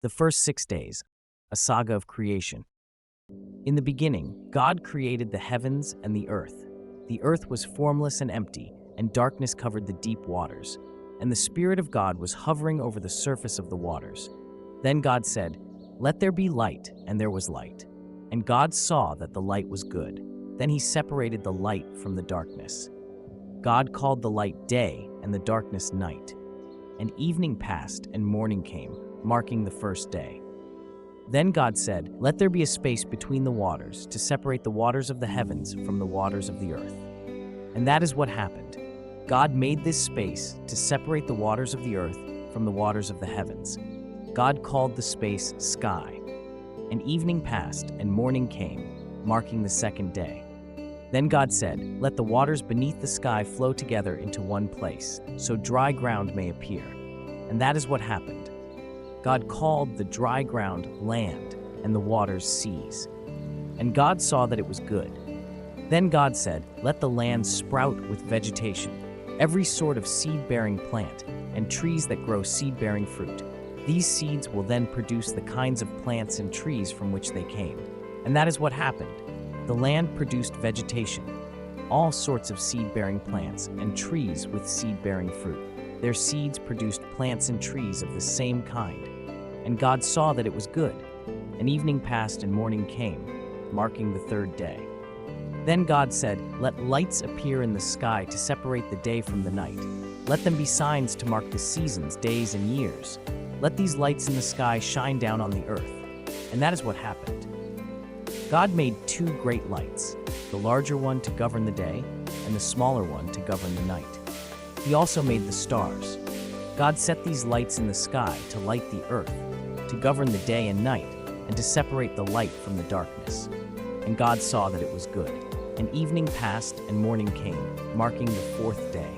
The first 6 days, a saga of creation. In the beginning, God created the heavens and the earth. The earth was formless and empty, and darkness covered the deep waters. And the Spirit of God was hovering over the surface of the waters. Then God said, "Let there be light," and there was light. And God saw that the light was good. Then he separated the light from the darkness. God called the light day, and the darkness night. And evening passed, and morning came, marking the first day. Then God said, "Let there be a space between the waters to separate the waters of the heavens from the waters of the earth." And that is what happened. God made this space to separate the waters of the earth from the waters of the heavens. God called the space sky. And evening passed, and morning came, marking the second day. Then God said, "Let the waters beneath the sky flow together into one place, so dry ground may appear." And that is what happened. God called the dry ground land, and the waters seas. And God saw that it was good. Then God said, "Let the land sprout with vegetation, every sort of seed-bearing plant, and trees that grow seed-bearing fruit. These seeds will then produce the kinds of plants and trees from which they came." And that is what happened. The land produced vegetation, all sorts of seed-bearing plants, and trees with seed-bearing fruit. Their seeds produced plants and trees of the same kind. And God saw that it was good. And evening passed and morning came, marking the third day. Then God said, "Let lights appear in the sky to separate the day from the night. Let them be signs to mark the seasons, days, and years. Let these lights in the sky shine down on the earth." And that is what happened. God made two great lights, the larger one to govern the day, and the smaller one to govern the night. He also made the stars. God set these lights in the sky to light the earth, to govern the day and night, and to separate the light from the darkness. And God saw that it was good. And evening passed and morning came, marking the fourth day.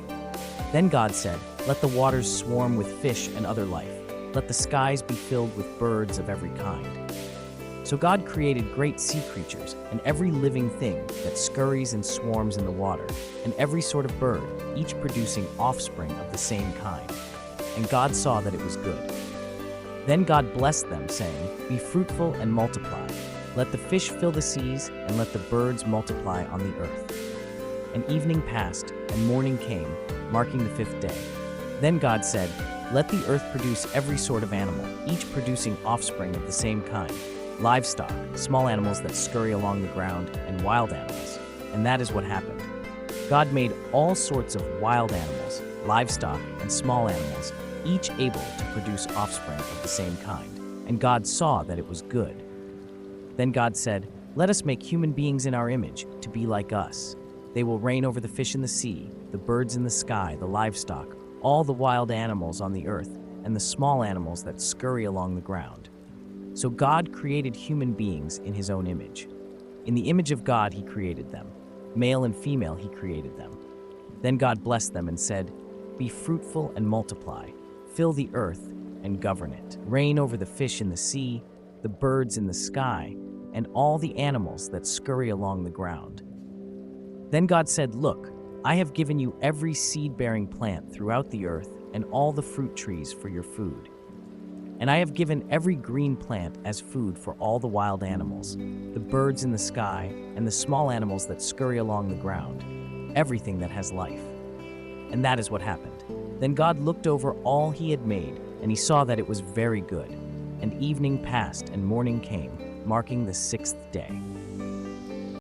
Then God said, "Let the waters swarm with fish and other life. Let the skies be filled with birds of every kind." So God created great sea creatures and every living thing that scurries and swarms in the water, and every sort of bird, each producing offspring of the same kind. And God saw that it was good. Then God blessed them, saying, "Be fruitful and multiply. Let the fish fill the seas, and let the birds multiply on the earth." And evening passed, and morning came, marking the fifth day. Then God said, "Let the earth produce every sort of animal, each producing offspring of the same kind, livestock, small animals that scurry along the ground, and wild animals." And that is what happened. God made all sorts of wild animals, livestock, and small animals, each able to produce offspring of the same kind. And God saw that it was good. Then God said, "Let us make human beings in our image, to be like us. They will reign over the fish in the sea, the birds in the sky, the livestock, all the wild animals on the earth, and the small animals that scurry along the ground." So God created human beings in his own image. In the image of God he created them. Male and female he created them. Then God blessed them and said, "Be fruitful and multiply. Fill the earth and govern it. Reign over the fish in the sea, the birds in the sky, and all the animals that scurry along the ground." Then God said, "Look, I have given you every seed-bearing plant throughout the earth and all the fruit trees for your food. And I have given every green plant as food for all the wild animals, the birds in the sky, and the small animals that scurry along the ground, everything that has life." And that is what happened. Then God looked over all he had made, and he saw that it was very good. And evening passed and morning came, marking the sixth day.